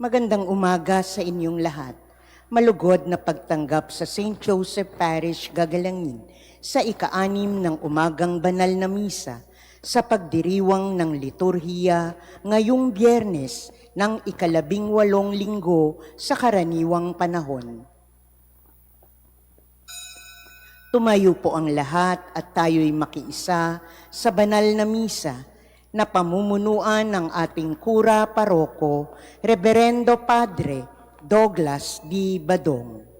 Magandang umaga sa inyong lahat. Malugod na pagtanggap sa St. Joseph Parish Gagalangin sa ika-6 ng umagang banal na misa sa pagdiriwang ng liturhiya ngayong Biyernes ng ika-18 linggo sa karaniwang panahon. Tumayo po ang lahat at tayo'y makiisa sa banal na misa na pamumunuan ng ating kura paroko, Reverendo Padre Douglas D. Badong.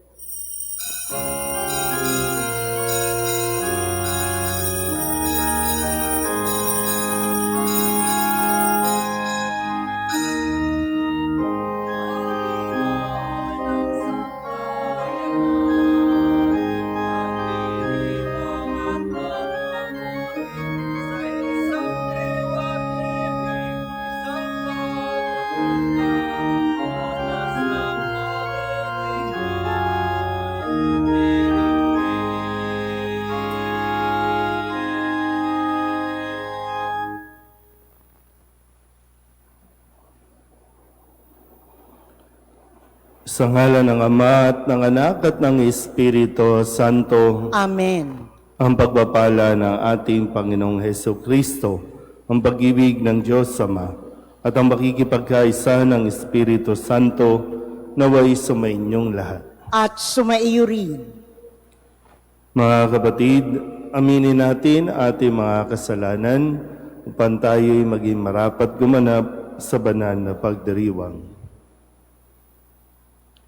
Sa ngalan ng Ama at ng Anak at ng Espiritu Santo. Amen. Ang pagpapala ng ating Panginoong Hesukristo, ang pag-ibig ng Diyos Ama, at ang makikipagkaisa ng Espiritu Santo naway sumainyong lahat. At sumaiyo rin. Mga kapatid, aminin natin ating mga kasalanan upang tayo'y maging marapat gumanap sa banal na pagdiriwang.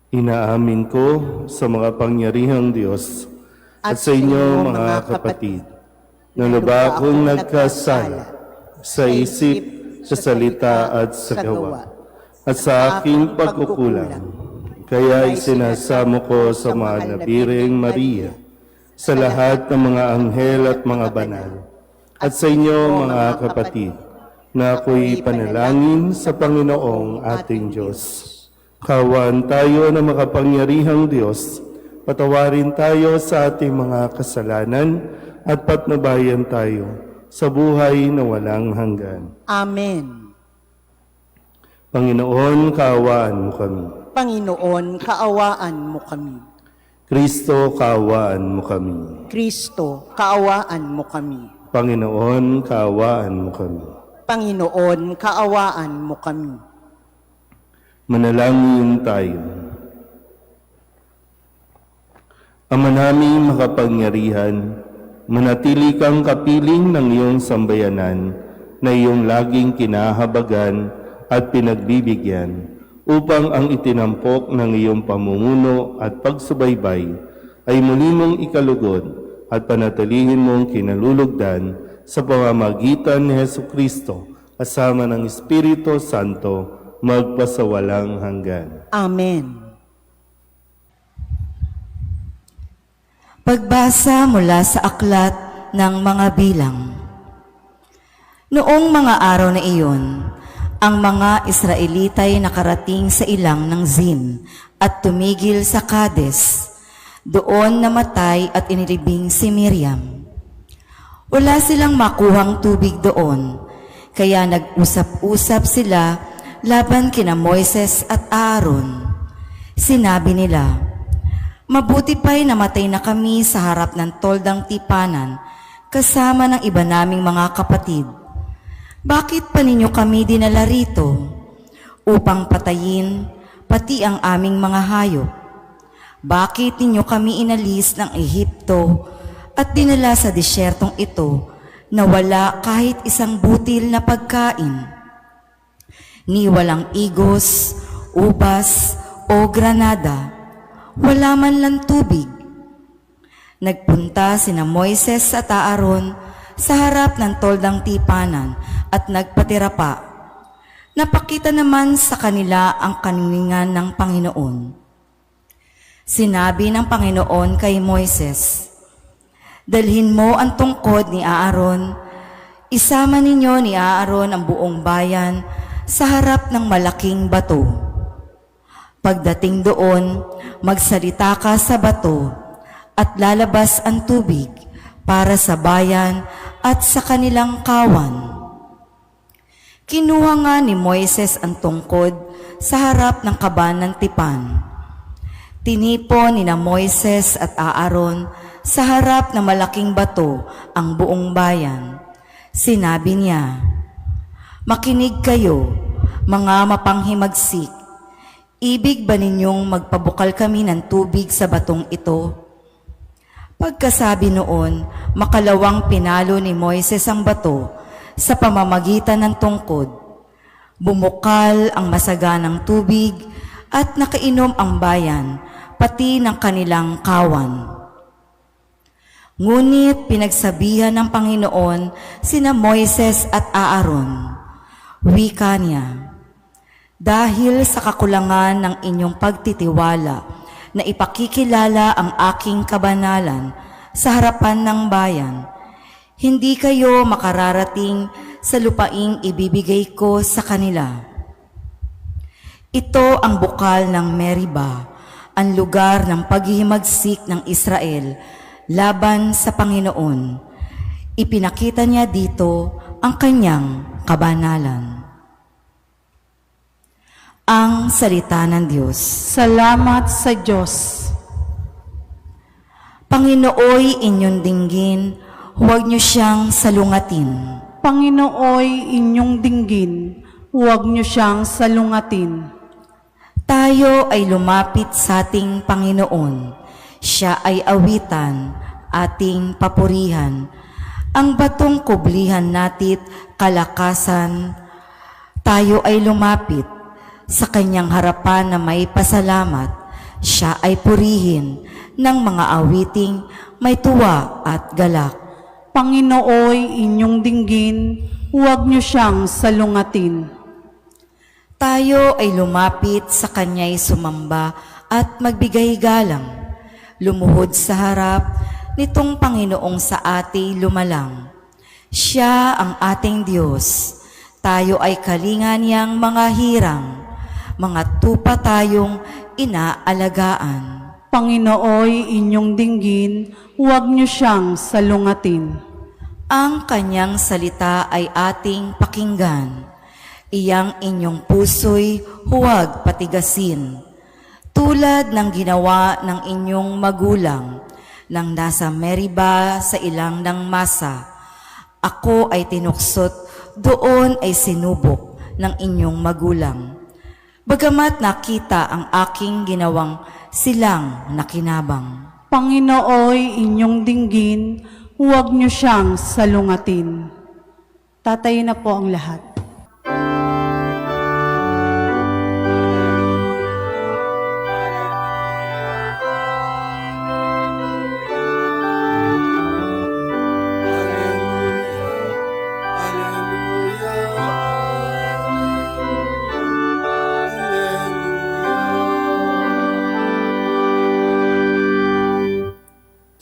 Inaamin ko sa mga pangyarihang Diyos at sa inyo mga kapatid, na lubha akong nagkasala sa isip, sa salita at sa gawa, at sa aking pagkukulang. Kaya isinasamo ko sa mahal na Birheng Maria, sa lahat ng mga anghel at mga banal, at sa inyo mga kapatid, na ako'y panalangin sa Panginoong ating Diyos. Kawan tayo na makapangyarihang Diyos, patawarin tayo sa ating mga kasalanan at patnubayan tayo sa buhay na walang hanggan. Amen. Panginoon, kaawaan mo kami. Panginoon, kaawaan mo kami. Kristo, kaawaan mo kami. Kristo, kaawaan mo kami. Panginoon, kaawaan mo kami. Panginoon, kaawaan mo kami. Manalangin tayo. Ama naming makapangyarihan, manatili kang kapiling ng iyong sambayanan na iyong laging kinahabagan at pinagbibigyan upang ang itinampok ng iyong pamumuno at pagsubaybay ay muli mong ikalugod at panatilihin mong kinalulugdan sa pamamagitan ni Hesukristo kasama ng Espiritu Santo magpasawalang hanggan. Amen. Pagbasa mula sa aklat ng mga bilang. Noong mga araw na iyon, ang mga Israelitay nakarating sa ilang ng Zin at tumigil sa Kades. Doon namatay at inilibing si Miriam. Wala silang makuhang tubig doon, kaya nag-usap-usap sila laban kina Moises at Aaron. Sinabi nila, mabuti pa'y namatay na kami sa harap ng toldang tipanan kasama ng iba naming mga kapatid. Bakit pa ninyo kami dinala rito? Upang patayin pati ang aming mga hayop. Bakit ninyo kami inalis ng Ehipto at dinala sa disyertong ito na wala kahit isang butil na pagkain? Ni walang igos, ubas o granada, wala man lang tubig. Nagpunta sina Moises at Aaron sa harap ng toldang tipanan at nagpatira pa. Napakita naman sa kanila ang kaningingan ng Panginoon. Sinabi ng Panginoon kay Moises, dalhin mo ang tungkod ni Aaron, isama ninyo ni Aaron ang buong bayan sa harap ng malaking bato. Pagdating doon, magsalita ka sa bato at lalabas ang tubig para sa bayan at sa kanilang kawan. Kinuha nga ni Moises ang tungkod sa harap ng kaban ng tipan. Tinipon ni na Moises at Aaron sa harap ng malaking bato ang buong bayan. Sinabi niya, "Makinig kayo, mga mapanghimagsik. Ibig ba ninyong magpabukal kami ng tubig sa batong ito?" Pagkasabi noon, makalawang pinalo ni Moises ang bato sa pamamagitan ng tungkod. Bumukal ang masaganang tubig at nakainom ang bayan, pati ng kanilang kawan. Ngunit pinagsabihan ng Panginoon sina Moises at Aaron. Wika niya, "Dahil sa kakulangan ng inyong pagtitiwala na ipakikilala ang aking kabanalan sa harapan ng bayan, hindi kayo makararating sa lupaing ibibigay ko sa kanila. Ito ang bukal ng Meriba, ang lugar ng paghihimagsik ng Israel laban sa Panginoon. Ipinakita niya dito ang kanyang kabanalan." Ang salita ng Diyos. Salamat sa Diyos. Panginooy inyong dinggin, huwag niyo siyang salungatin. Panginooy inyong dinggin, huwag niyo siyang salungatin. Tayo ay lumapit sa ating Panginoon. Siya ay awitan, ating papurihan. Ang batong kublihan natit kalakasan. Tayo ay lumapit sa kanyang harapan na may pasalamat. Siya ay purihin ng mga awiting may tuwa at galak. Panginooy inyong dinggin, huwag niyo siyang salungatin. Tayo ay lumapit sa kanya'y sumamba at magbigay galang. Lumuhod sa harap nitong Panginoong sa ati lumalang. Siya ang ating Diyos. Tayo ay kalinga niyang mga hirang. Mga tupa tayong inaalagaan. Panginooy inyong dinggin, huwag niyo siyang salungatin. Ang kanyang salita ay ating pakinggan. Iyang inyong puso'y huwag patigasin. Tulad ng ginawa ng inyong magulang nang nasa Meriba sa ilang ng Masa. Ako ay tinuksot, doon ay sinubok ng inyong magulang. Bagamat nakita ang aking ginawang silang nakinabang. Panginooy inyong dinggin, huwag niyo siyang salungatin. Tatayin na po ang lahat.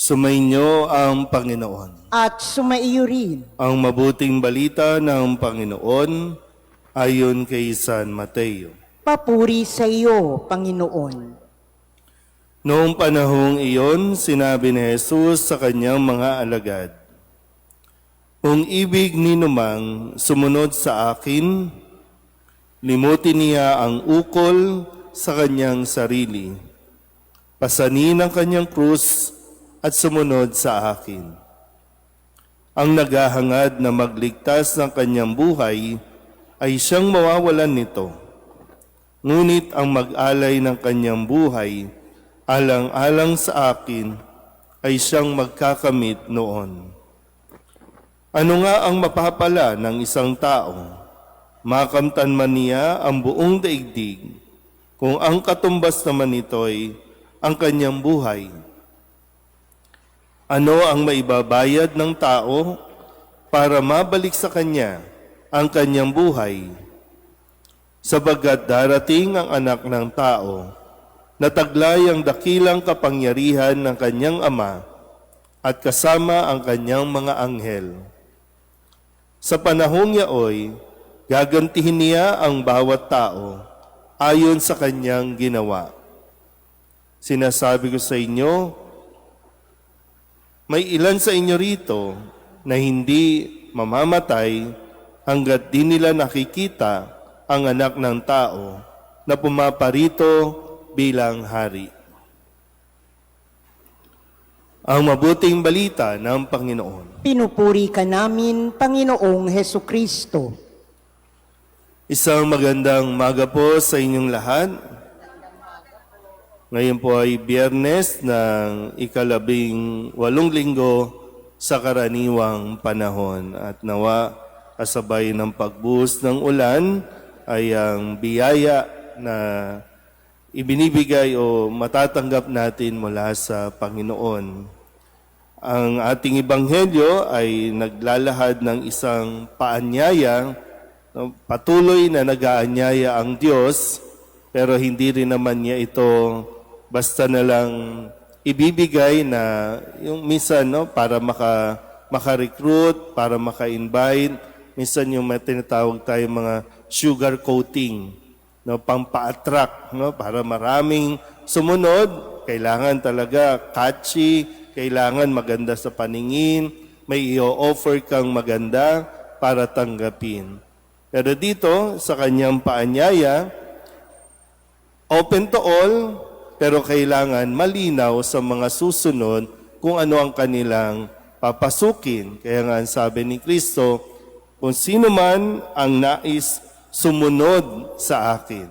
Sumainyo ang Panginoon. At sumaiyo rin Ang mabuting balita ng Panginoon ayon kay San Mateo. papuri sa iyo, Panginoon. Noong panahong iyon, sinabi ni Jesus sa kanyang mga alagad, "Kung ibig ninumang sumunod sa akin, limutin niya ang ukol sa kanyang sarili. Pasanin ang kanyang krus at sumunod sa akin. Ang naghahangad na magligtas ng kanyang buhay ay siyang mawawalan nito. Ngunit ang mag-alay ng kanyang buhay alang-alang sa akin ay siyang magkakamit noon. Ano nga ang mapapala ng isang tao? Makamtan man niya ang buong daigdig, kung ang katumbas naman nito'y ang kanyang buhay. Ano ang maibabayad ng tao para mabalik sa kanya ang kanyang buhay? Sabagat darating ang anak ng tao na taglay ang dakilang kapangyarihan ng kanyang ama at kasama ang kanyang mga anghel. Sa panahong yaoy, gagantihin niya ang bawat tao ayon sa kanyang ginawa. Sinasabi ko sa inyo, may ilan sa inyo rito na hindi mamamatay hanggat di nila nakikita ang anak ng tao na pumaparito bilang hari. Ang mabuting balita ng Panginoon. Pinupuri ka namin, Panginoong Heso Kristo. Isang magandang umaga po sa inyong lahat. Ngayon po ay Biyernes ng ika-18 linggo sa karaniwang panahon. At nawa, kasabay ng pagbuhos ng ulan, ay ang biyaya na ibinibigay o matatanggap natin mula sa Panginoon. Ang ating ebanghelyo ay naglalahad ng isang paanyaya, patuloy na nag-aanyaya ang Diyos, pero hindi rin naman niya ito basta na lang ibibigay na yung minsan para maka-recruit, para maka-invite, minsan yung may tinatawag tayo mga sugar coating, pampa-attract, para maraming sumunod, kailangan talaga catchy, kailangan maganda sa paningin, may i-offer kang maganda para tanggapin. Pero dito, sa kanyang paanyaya, open to all, pero kailangan malinaw sa mga susunod kung ano ang kanilang papasukin. Kaya nga sabi ni Kristo, kung sino man ang nais sumunod sa akin.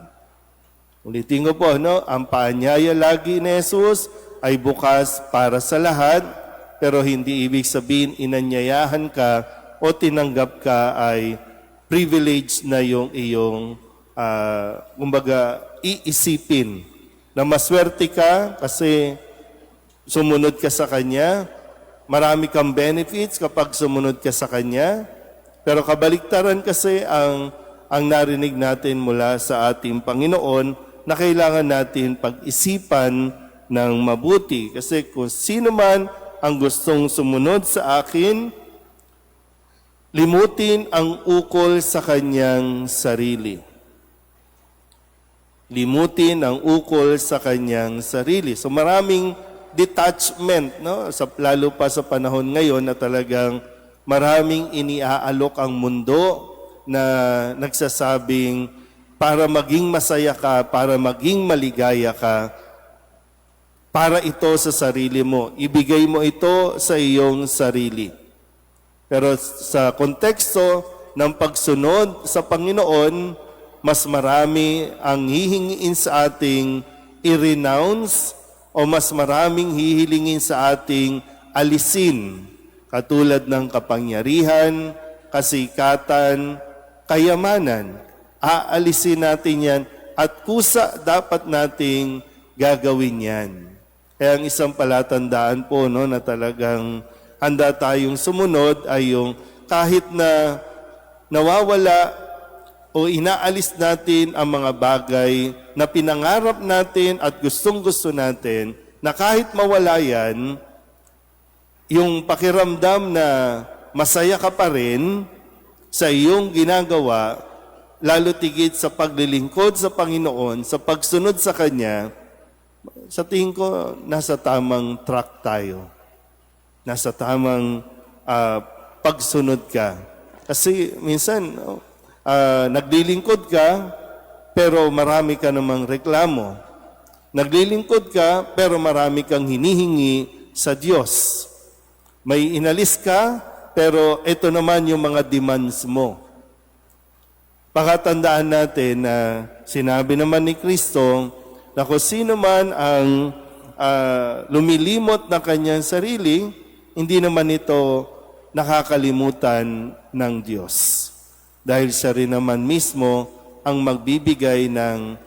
Ulitin ko po, ang paanyaya lagi ni Jesus ay bukas para sa lahat, pero hindi ibig sabihin inanyayahan ka o tinanggap ka ay privilege na yung iyong, iisipin na maswerte ka kasi sumunod ka sa Kanya, marami kang benefits kapag sumunod ka sa Kanya, pero kabaliktaran kasi ang narinig natin mula sa ating Panginoon na kailangan natin pag-isipan ng mabuti. Kasi kung sino man ang gustong sumunod sa akin, limutin ang ukol sa kanyang sarili. Limutin ang ukol sa kanyang sarili. So maraming detachment, lalo pa sa panahon ngayon na talagang maraming iniaalok ang mundo na nagsasabing para maging masaya ka, para maging maligaya ka, para ito sa sarili mo. Ibigay mo ito sa iyong sarili. Pero sa konteksto ng pagsunod sa Panginoon, mas marami ang hihingiin sa ating i-renounce o mas maraming hihilingin sa ating alisin. Katulad ng kapangyarihan, kasikatan, kayamanan. Aalisin natin yan at kusa dapat nating gagawin yan. Kaya ang isang palatandaan po na talagang handa tayong sumunod ay yung kahit na nawawala o inaalis natin ang mga bagay na pinangarap natin at gustong-gusto natin, na kahit mawala yan, yung pakiramdam na masaya ka pa rin sa iyong ginagawa, lalo tigit sa paglilingkod sa Panginoon, sa pagsunod sa Kanya, sa tingin ko, nasa tamang track tayo. Nasa tamang pagsunod ka. Kasi minsan, naglilingkod ka, pero marami ka namang reklamo. Naglilingkod ka, pero marami kang hinihingi sa Diyos. May inalis ka, pero ito naman yung mga demands mo. Pakatandaan natin na sinabi naman ni Kristo, na kung sino man ang lumilimot na kanyang sarili, hindi naman ito nakakalimutan ng Diyos. Dahil siya rin naman mismo ang magbibigay ng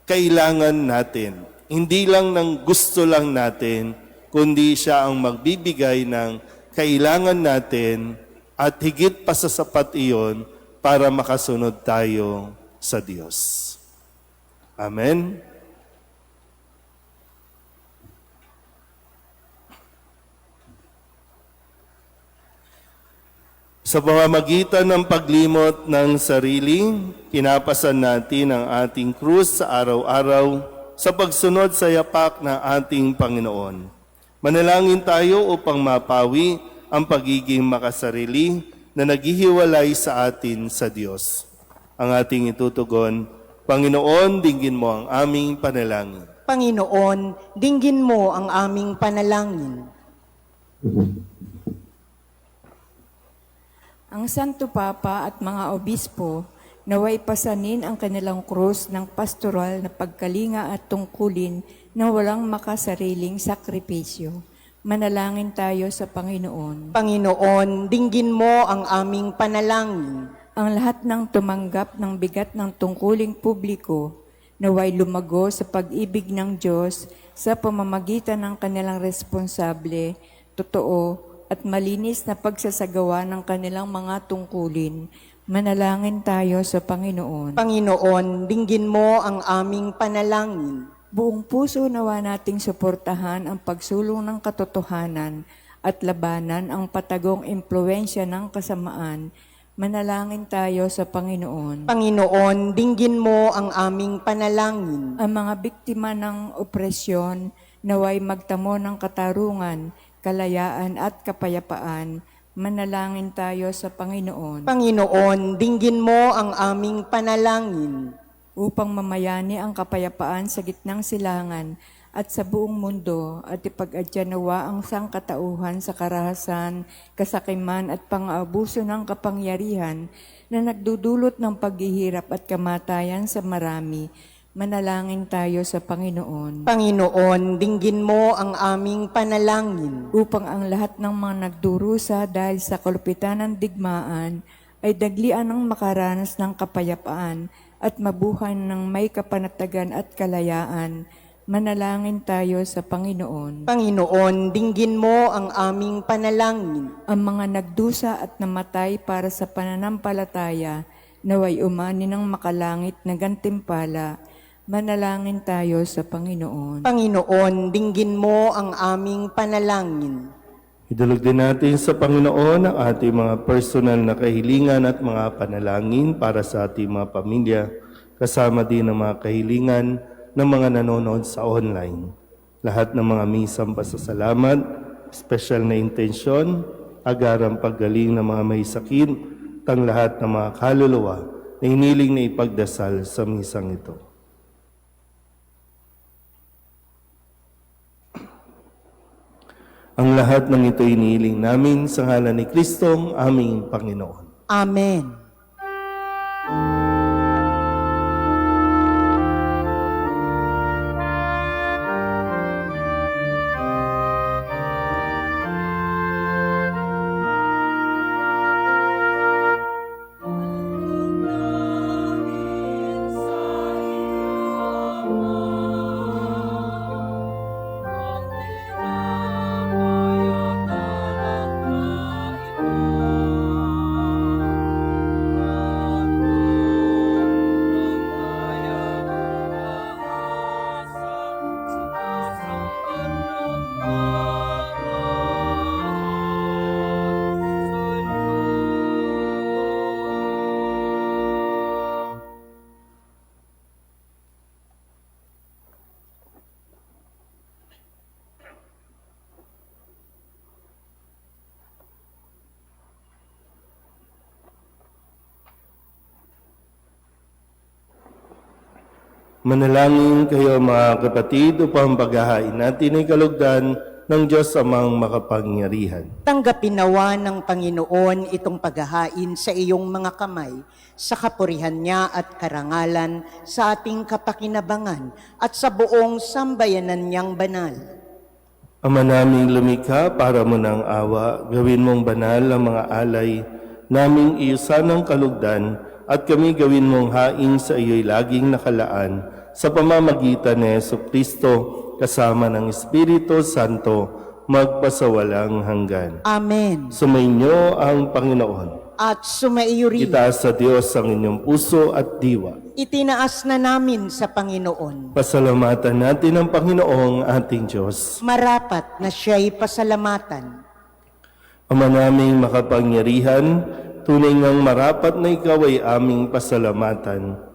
kailangan natin. Hindi lang ng gusto lang natin, kundi siya ang magbibigay ng kailangan natin at higit pa sa sapat iyon para makasunod tayo sa Diyos. Amen. Sa pamamagitan ng paglimot ng sarili, pinapasan natin ang ating krus sa araw-araw sa pagsunod sa yapak ng ating Panginoon. Manalangin tayo upang mapawi ang pagiging makasarili na naghihiwalay sa atin sa Diyos. Ang ating itutugon, Panginoon, dinggin mo ang aming panalangin. Panginoon, dinggin mo ang aming panalangin. Ang Santo Papa at mga obispo naway pasanin ang kanilang krus ng pastoral na pagkalinga at tungkulin na walang makasariling sakripisyo. Manalangin tayo sa Panginoon. Panginoon, dinggin mo ang aming panalangin. Ang lahat ng tumanggap ng bigat ng tungkuling publiko naway lumago sa pag-ibig ng Diyos sa pamamagitan ng kanilang responsable, totoo at malinis na pagsasagawa ng kanilang mga tungkulin. Manalangin tayo sa Panginoon. Panginoon, dinggin mo ang aming panalangin. Buong puso nawa nating suportahan ang pagsulong ng katotohanan at labanan ang patagong impluensya ng kasamaan. Manalangin tayo sa Panginoon. Panginoon, dinggin mo ang aming panalangin. Ang mga biktima ng opresyon naway magtamo ng katarungan, kalayaan at kapayapaan. Manalangin tayo sa Panginoon. Panginoon, dinggin mo ang aming panalangin. Upang mamayani ang kapayapaan sa gitnang silangan at sa buong mundo at ipag-adya nawa ang sangkatauhan sa karahasan, kasakiman at pang-aabuso ng kapangyarihan na nagdudulot ng paghihirap at kamatayan sa marami. Manalangin tayo sa Panginoon. Panginoon, dinggin mo ang aming panalangin. Upang ang lahat ng mga nagdurusa dahil sa kalupitan ng digmaan ay daglian ng makaranas ng kapayapaan at mabuhay ng may kapanatagan at kalayaan. Manalangin tayo sa Panginoon. Panginoon, dinggin mo ang aming panalangin. Ang mga nagdusa at namatay para sa pananampalataya, naway umani ng makalangit na gantimpala. Manalangin tayo sa Panginoon. Panginoon, dinggin mo ang aming panalangin. Idulog din natin sa Panginoon ang ating mga personal na kahilingan at mga panalangin para sa ating mga pamilya, kasama din ang mga kahilingan ng mga nanonood sa online. Lahat ng mga misang pasasalamat, special na intensyon, agarang paggaling ng mga may sakit, tang lahat ng mga kaluluwa na hiniling na ipagdasal sa misang ito. Ang lahat ng ito inihiling namin sa ngalan ni Kristong aming Panginoon. Amen. Manalangin kayo mga kapatid upang paghahain natin ay kalugdan ng Diyos amang makapangyarihan. Tanggapin nawa ng Panginoon itong paghahain sa iyong mga kamay, sa kapurihan niya at karangalan, sa ating kapakinabangan at sa buong sambayanan niyang banal. Ama naming lumikha, para mo ng awa, gawin mong banal ang mga alay, naming iyusan ng kalugdan, at kami gawin mong hain sa iyo'y laging nakalaan, sa pamamagitan ni Jesucristo, kasama ng Espiritu Santo, magpasawalang hanggan. Amen. Sumainyo ang Panginoon. At sumaiyo rin. Itaas sa Diyos ang inyong puso at diwa. Itinaas na namin sa Panginoon. Pasalamatan natin ang Panginoong ating Diyos. Marapat na siya'y pasalamatan. Ama naming makapangyarihan, tunay ngang marapat na ikaw ay aming pasalamatan.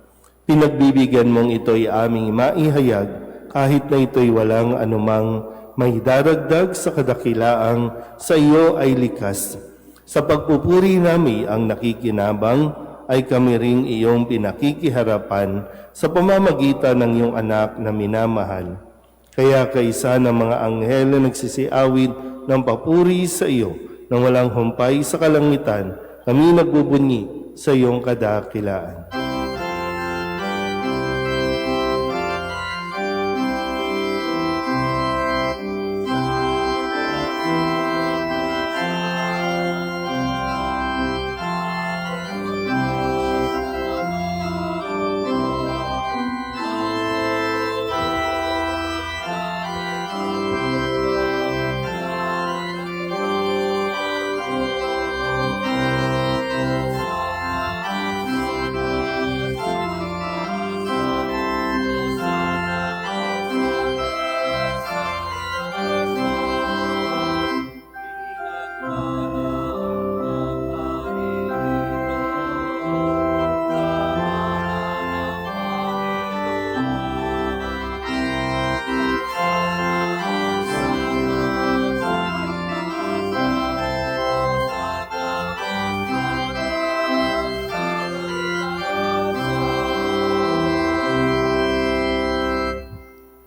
Pinagbibigyan mong ito'y aming maihayag, kahit na ito'y walang anumang may daragdag sa kadakilaang sa iyo ay likas. Sa pagpupuri namin ang nakikinabang, ay kami ring iyong pinakikiharapan sa pamamagitan ng iyong anak na minamahal. Kaya kaisa ng mga anghel na nagsisiawit ng papuri sa iyo nang walang humpay sa kalangitan, kami nagbubunyi sa iyong kadakilaan.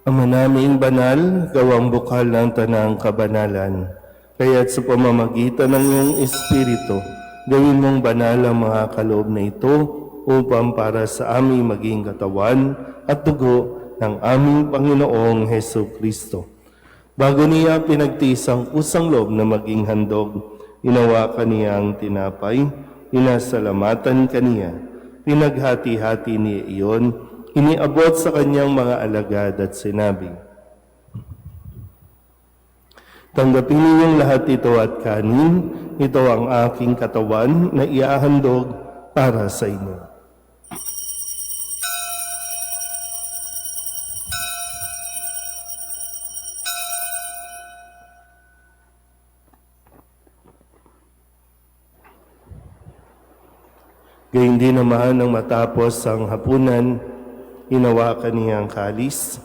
Ama naming banal, gawang bukal ng tanang kabanalan. Kaya't sa pamamagitan ng iyong Espiritu, gawin mong banal ang mga kaloob na ito upang para sa aming maging katawan at dugo ng aming Panginoong Heso Kristo. Bago niya pinagtiis ang kusang loob na maging handog, inawakan niya ang tinapay, inasalamatan kaniya, pinaghati-hati niya iyon, iniabot sa kanyang mga alagad at sinabi, "Tanggapin ninyong lahat ito at kanin, ito ang aking katawan na iahandog para sa inyo." Gayun din naman nang matapos ang hapunan, inawakan niya ang kalis,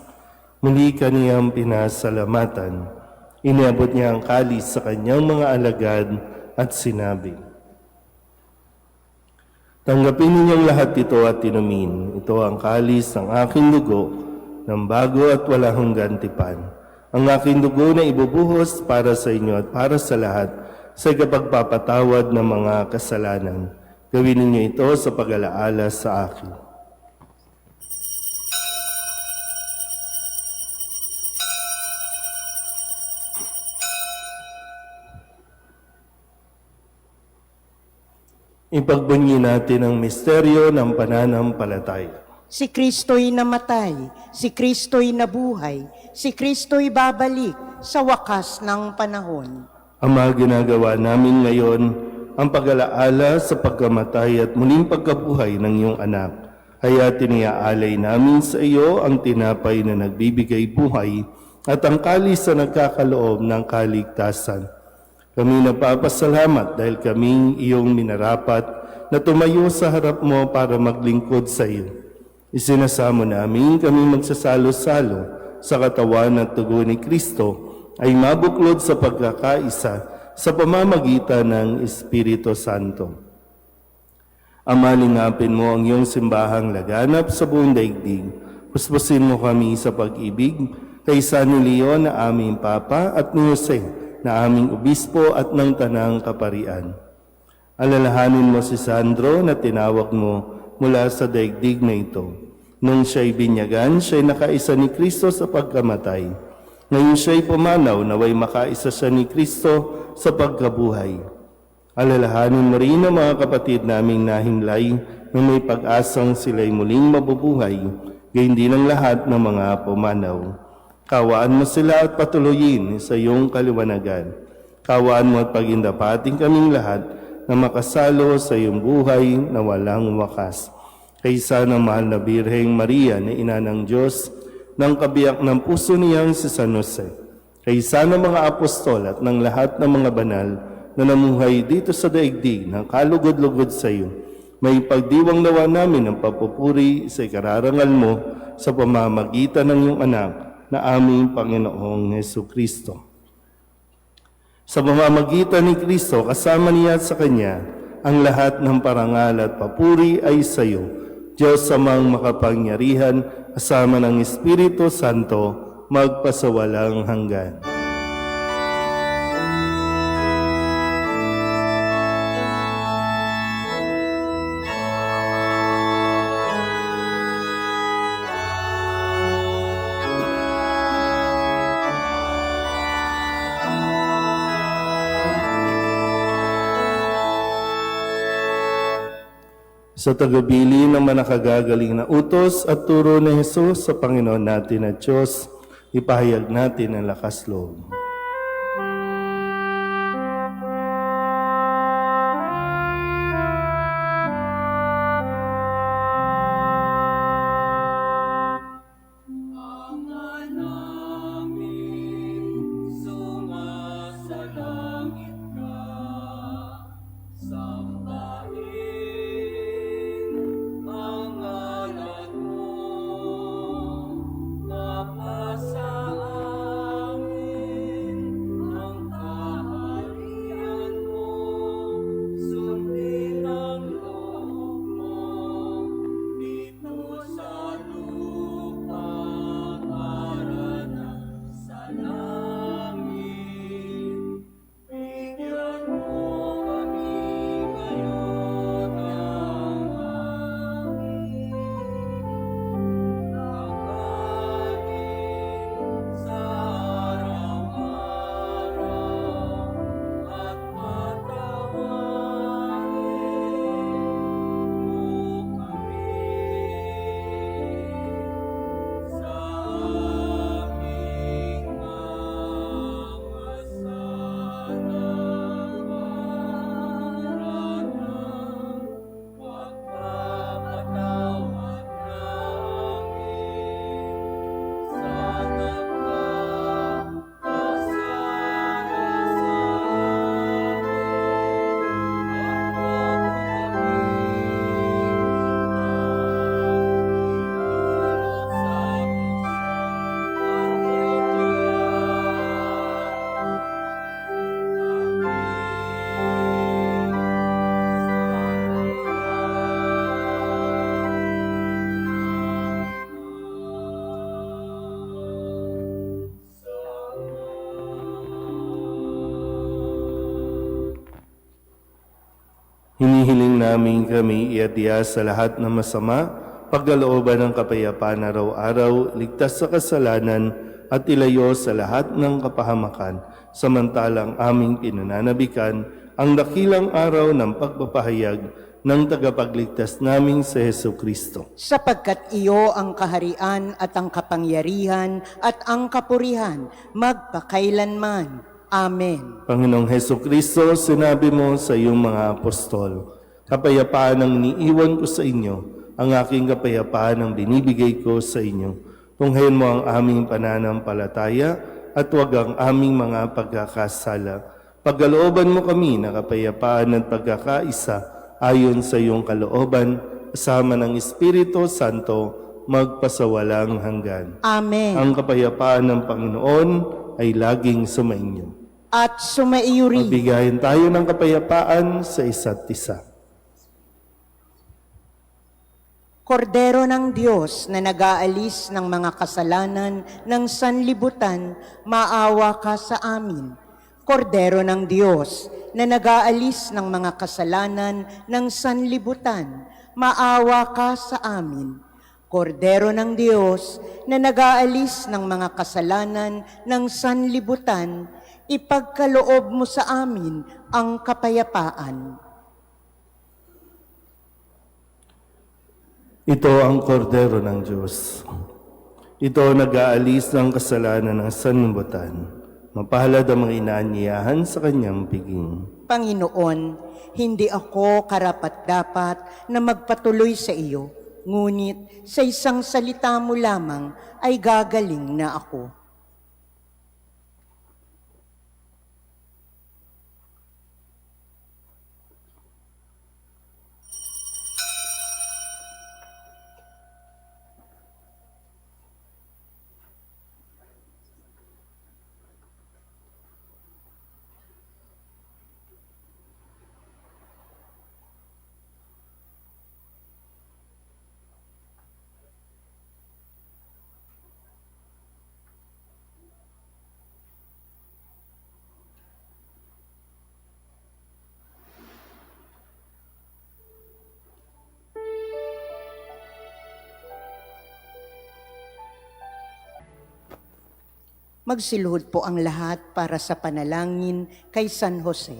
muli kaniyang pinasalamatan. Iniabot niya ang kalis sa kanyang mga alagad at sinabi, "Tanggapin ninyong lahat ito at inumin. Ito ang kalis ng aking dugo, ng bago at walang hanggan tipan. Ang aking dugo na ibubuhos para sa inyo at para sa lahat sa ikapagpapatawad ng mga kasalanan. Gawin ninyo ito sa pag-alaala sa akin." Ipagbunyi natin ang misteryo ng pananampalataya. Si Kristo'y namatay, si Kristo'y nabuhay, si Kristo'y babalik sa wakas ng panahon. Ama, ginagawa namin ngayon ang pag-alaala sa pagkamatay at muling pagkabuhay ng iyong anak. Kaya tiniaalay namin sa iyo ang tinapay na nagbibigay buhay at ang kalis na nagkakaloob ng kaligtasan. Kami napapasalamat dahil kaming iyong minarapat na tumayo sa harap mo para maglingkod sa iyo. Isinasamo namin kami magsasalo-salo sa katawan at dugo ni Kristo ay mabuklod sa pagkakaisa sa pamamagitan ng Espiritu Santo. Ama, lingapin mo ang iyong simbahang laganap sa buong daigdig. Puspusin mo kami sa pag-ibig kay San Leon na aming Papa at ni Jose na aming Obispo at ng Tanang Kaparian. Alalahanin mo si Sandro na tinawag mo mula sa daigdig na ito. Nung siya'y binyagan, siya'y nakaisa ni Kristo sa pagkamatay. Ngayon siya'y pumanaw, naway makaisa siya ni Kristo sa pagkabuhay. Alalahanin mo rin ang mga kapatid naming nahimlay na may pag-asang sila'y muling mabubuhay, gayon din ang lahat ng mga pumanaw. Kawaan mo sila at patuloyin sa iyong kaliwanagan. Kawaan mo at pagindapating kaming lahat na makasalo sa iyong buhay na walang wakas. Kaysa ng mahal na Birheng Maria na ina ng Diyos, ng kabiyak ng puso niyang si San Jose, kaysa ng mga apostol at ng lahat ng mga banal na namuhay dito sa daigdig ng kalugod-lugod sa iyo, may pagdiwang nawa namin ang papupuri sa ikararangal mo sa pamamagitan ng iyong anak na aming Panginoong Heso Kristo. Sa pamamagitan ni Kristo, kasama niya at sa Kanya, ang lahat ng parangal at papuri ay sa iyo, Diyos Amang makapangyarihan, kasama ng Espiritu Santo, magpasawalang hanggan. Sa tagabili ng manakagagaling na utos at turo ni Jesus sa Panginoon natin at Diyos, ipahayag natin ang lakas loob. Hinihiling namin kami iadya sa lahat ng masama, pagkalooban ng kapayapaan araw-araw, ligtas sa kasalanan at ilayo sa lahat ng kapahamakan, samantalang aming pinananabikan ang dakilang araw ng pagpapahayag ng tagapagligtas naming si Hesu Kristo. Sapagkat iyo ang kaharian at ang kapangyarihan at ang kapurihan magpakailanman. Amen. Panginoong Hesu Kristo, sinabi mo sa iyong mga apostol, kapayapaan ang iniiwan ko sa inyo, ang aking kapayapaan ang binibigay ko sa inyo. Tunghayan mo ang aming pananampalataya at huwag ang aming mga pagkakasala. Pagkalooban mo kami na kapayapaan at pagkakaisa ayon sa iyong kalooban, kasama ng Espiritu Santo, magpasawalang hanggan. Amen. Ang kapayapaan ng Panginoon ay laging sumainyo. At sumaiyo rin. Magbigayan tayo ng kapayapaan sa isa't isa. Kordero ng Diyos na nag-aalis ng mga kasalanan ng sanlibutan, maawa ka sa amin. Kordero ng Diyos na nag-aalis ng mga kasalanan ng sanlibutan, maawa ka sa amin. Kordero ng Diyos na nag-aalis ng mga kasalanan ng sanlibutan, ipagkaloob mo sa amin ang kapayapaan. Ito ang kordero ng Diyos. Ito nag-aalis ng kasalanan ng sanlibutan. Mapalad ang mga inaanyayahan sa kanyang piging. Panginoon, hindi ako karapat-dapat na magpatuloy sa iyo, ngunit sa isang salita mo lamang ay gagaling na ako. Magsiluhod po ang lahat para sa panalangin kay San Jose.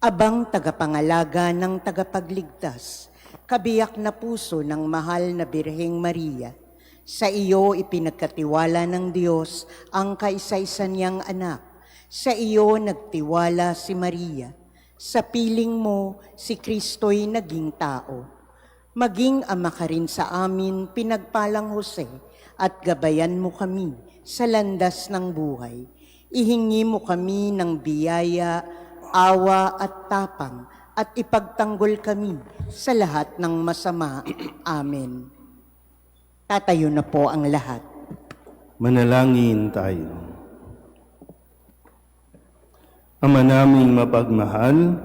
Abang tagapangalaga ng tagapagligtas, kabiyak na puso ng mahal na Birheng Maria, sa iyo ipinagkatiwala ng Diyos ang kaisa-isa niyang anak. Sa iyo nagtiwala si Maria. Sa piling mo, si Kristo'y naging tao. Maging ama ka rin sa amin, pinagpalang Jose, at gabayan mo kami sa landas ng buhay. Ihingi mo kami ng biyaya, awa at tapang, at ipagtanggol kami sa lahat ng masama. Amen. Tatayo na po ang lahat. Manalangin tayo. Ama naming mapagmahal,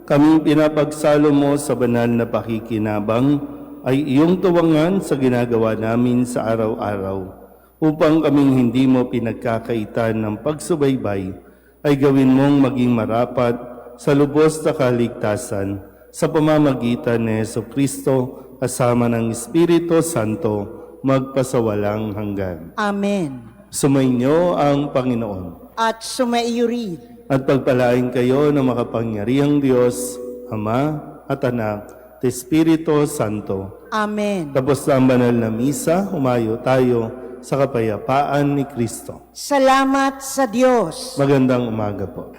kaming pinapagsalo mo sa banal na pakikinabang ay iyong tuwangan sa ginagawa namin sa araw-araw. Upang kaming hindi mo pinagkakaitan ng pagsubaybay, ay gawin mong maging marapat sa lubos na kaligtasan sa pamamagitan ni Jesucristo kasama ng Espiritu Santo magpasawalang hanggan. Amen. Sumainyo ang Panginoon. At sumaiyo rin. At pagpalain kayo ng makapangyarihang Diyos, Ama at Anak, at Espiritu Santo. Amen. Tapos na ang banal na misa, humayo tayo sa kapayapaan ni Kristo. Salamat sa Diyos. Magandang umaga po.